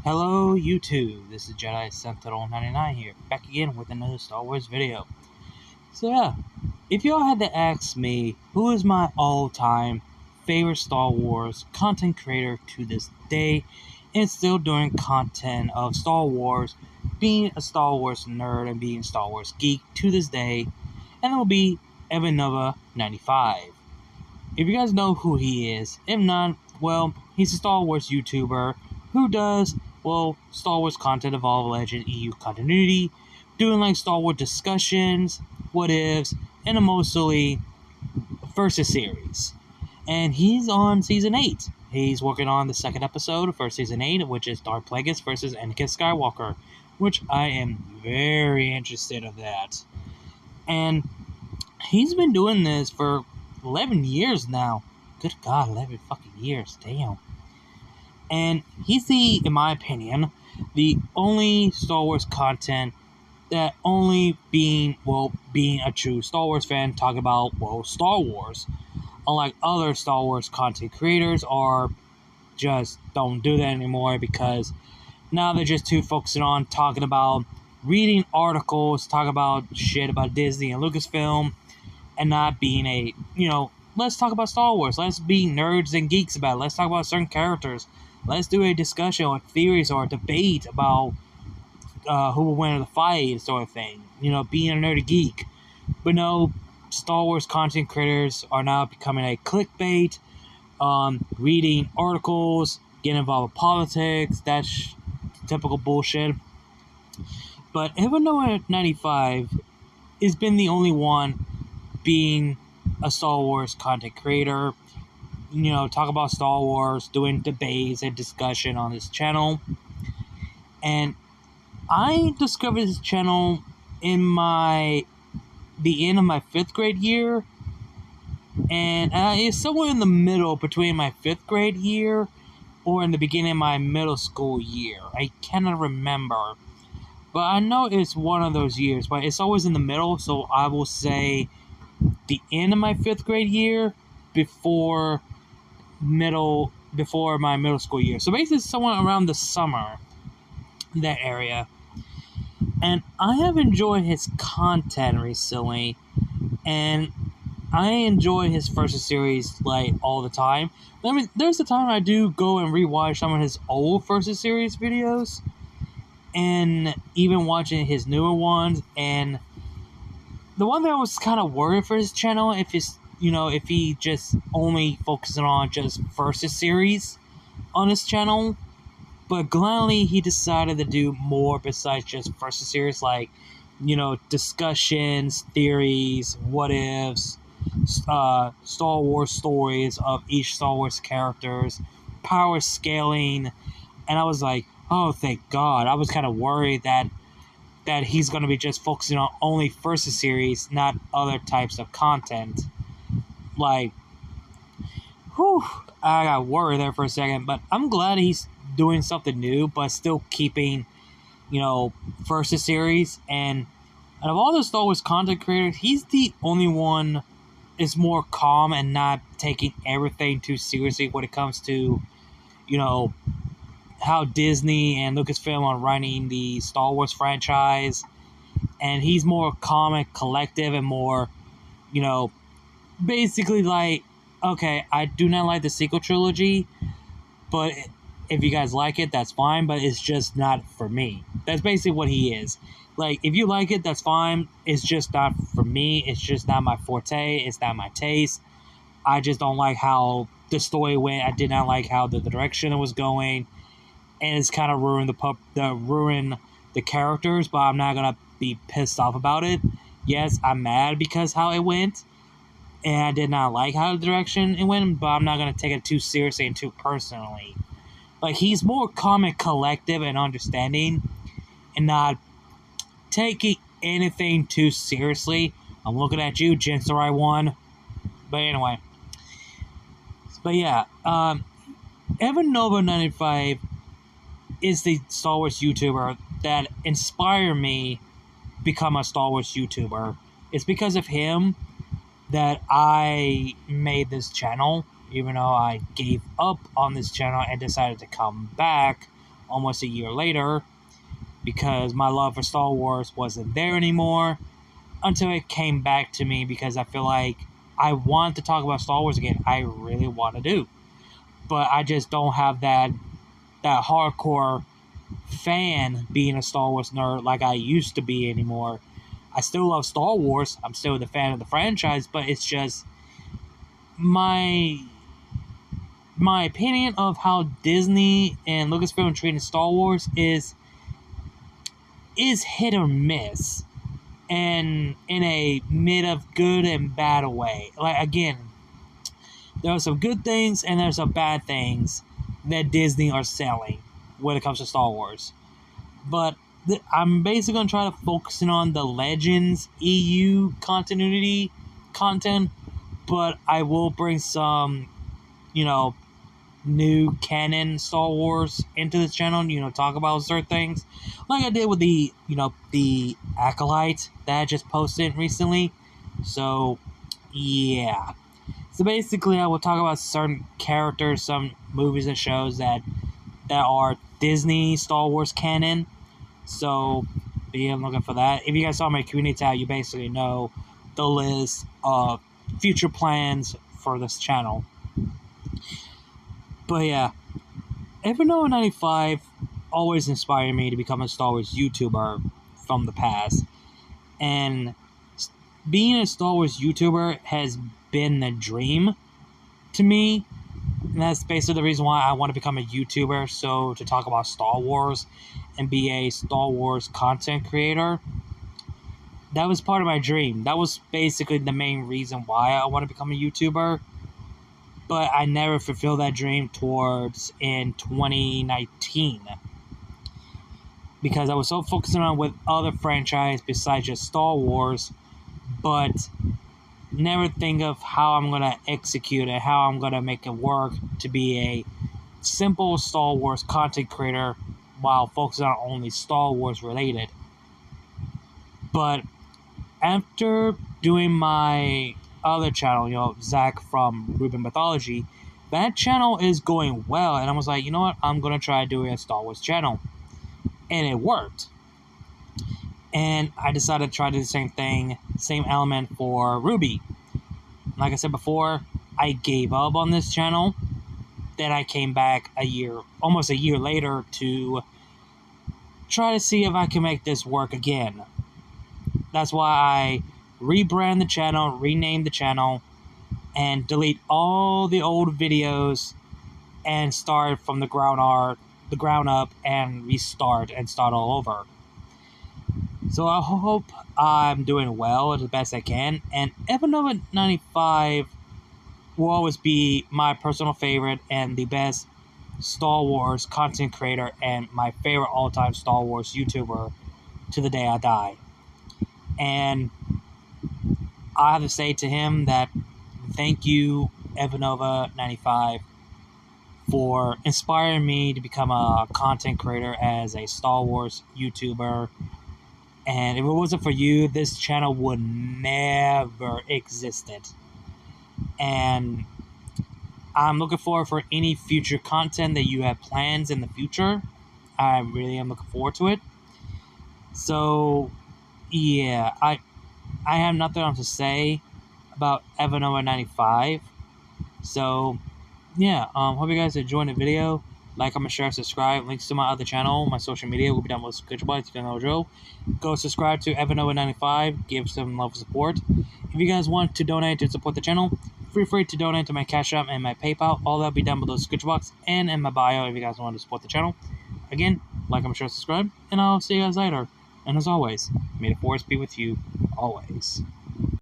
Hello YouTube, this is Jedi Sentinel 99 here, back again with another Star Wars video. So yeah, if y'all had to ask me who is my all-time favorite Star Wars content creator to this day, and still doing content of Star Wars, being a Star Wars nerd and being a Star Wars geek to this day, and it will be Evanova 95. If you guys know who he is, if not, well, he's a Star Wars YouTuber who does, well, Star Wars content, Evolve Legend, EU continuity, doing like Star Wars discussions, what ifs, and mostly versus series. And he's on season 8. He's working on the second episode for season 8, which is Darth Plagueis versus Anakin Skywalker, which I am very interested of that. And he's been doing this for 11 years now. Good God, 11 fucking years. Damn. And he's in my opinion, the only Star Wars content that only being a true Star Wars fan talk about, Star Wars. Unlike other Star Wars content creators are just don't do that anymore because now they're just too focused on talking about reading articles, talking about shit about Disney and Lucasfilm, and not being let's talk about Star Wars. Let's be nerds and geeks about it. Let's talk about certain characters. Let's do a discussion or theories or a debate about who will win the fight, sort of thing. Being a nerdy geek. But no, Star Wars content creators are now becoming a clickbait, reading articles, getting involved with politics. That's typical bullshit. But Evanova 95 has been the only one being a Star Wars content creator, talk about Star Wars, doing debates and discussion on this channel. And I discovered this channel in the end of my 5th grade year, and it's somewhere in the middle between my 5th grade year or in the beginning of my middle school year. I cannot remember, but I know it's one of those years, but it's always in the middle, so I will say the end of my 5th grade year before my middle school year. So basically somewhere around the summer, that area. And I have enjoyed his content recently, and I enjoy his first series like all the time. I mean, there's a time I do go and rewatch some of his old first series videos, and even watching his newer ones. And the one that I was kind of worried for his channel, if he just only focusing on just versus series on his channel, but gladly he decided to do more besides just versus series, like discussions, theories, what ifs, Star Wars stories of each Star Wars characters, power scaling, and I was like, oh, thank God. I was kind of worried that he's going to be just focusing on only first series, not other types of content. Like, whew, I got worried there for a second, but I'm glad he's doing something new, but still keeping, first series. And out of all the Star Wars content creators, he's the only one is more calm and not taking everything too seriously when it comes to, how Disney and Lucasfilm are running the Star Wars franchise. And he's more calm and collective and more, basically like, okay, I do not like the sequel trilogy, but if you guys like it, that's fine, but it's just not for me. That's basically what he is. Like, if you like it, that's fine. It's just not for me. It's just not my forte. It's not my taste. I just don't like how the story went. I did not like how the direction it was going. And it's kind of ruined the characters, but I'm not going to be pissed off about it. Yes, I'm mad because how it went. And I did not like how the direction it went, but I'm not going to take it too seriously and too personally. Like, he's more calm and collective and understanding and not taking anything too seriously. I'm looking at you, Jinsarai 1. But anyway. But yeah, Evanova 95 is the Star Wars YouTuber that inspired me to become a Star Wars YouTuber. It's because of him that I made this channel, even though I gave up on this channel and decided to come back almost a year later, because my love for Star Wars wasn't there anymore until it came back to me, because I feel like I want to talk about Star Wars again. I really want to do. But I just don't have that hardcore fan being a Star Wars nerd like I used to be anymore. I still love Star Wars. I'm still the fan of the franchise, but it's just my opinion of how Disney and Lucasfilm treated Star Wars is hit or miss, and in a mid of good and bad way. Like, again, there are some good things and there's some bad things that Disney are selling when it comes to Star Wars. But I'm basically going to try to focus on the Legends EU continuity content, but I will bring some, new canon Star Wars into this channel, talk about certain things, like I did with the Acolyte that I just posted recently. So, yeah. So basically, I will talk about certain characters, some movies and shows that are Disney Star Wars canon. So, be looking for that. If you guys saw my community tab, you basically know the list of future plans for this channel. But yeah, Evernote 95 always inspired me to become a Star Wars YouTuber from the past. And being a Star Wars YouTuber has been a dream to me. And that's basically the reason why I want to become a YouTuber, so to talk about Star Wars and be a Star Wars content creator. That was part of my dream. That was basically the main reason why I want to become a YouTuber. But I never fulfilled that dream towards in 2019. Because I was so focused on with other franchises besides just Star Wars, but never think of how I'm going to execute it, how I'm going to make it work to be a simple Star Wars content creator while focusing on only Star Wars related. But after doing my other channel, Zack from RWBY Mythology, that channel is going well, and I was like, you know what, I'm going to try doing a Star Wars channel. And it worked. And I decided to try to do the same thing, same element for RWBY. Like I said before, I gave up on this channel. Then I came back almost a year later, to try to see if I can make this work again. That's why I rebrand the channel, rename the channel, and delete all the old videos and start from the ground up and restart and start all over. So I hope I'm doing well as best I can, and Evernote 95 will always be my personal favorite and the best Star Wars content creator and my favorite all-time Star Wars YouTuber to the day I die. And I have to say to him that thank you, Evanova95, for inspiring me to become a content creator as a Star Wars YouTuber. And if it wasn't for you, this channel would never existed. And I'm looking forward for any future content that you have plans in the future. I really am looking forward to it. So, yeah, I have nothing else to say about Evanova95. So, yeah, hope you guys enjoyed the video. Like, comment, share, subscribe. Links to my other channel, my social media will be down below the description box. You know the drill. Go subscribe to Evanova95. Give some love and support. If you guys want to donate to support the channel, feel free to donate to my Cash App and my PayPal. All that will be down below the description box and in my bio if you guys want to support the channel. Again, like, comment, share, subscribe, and I'll see you guys later. And as always, may the force be with you always.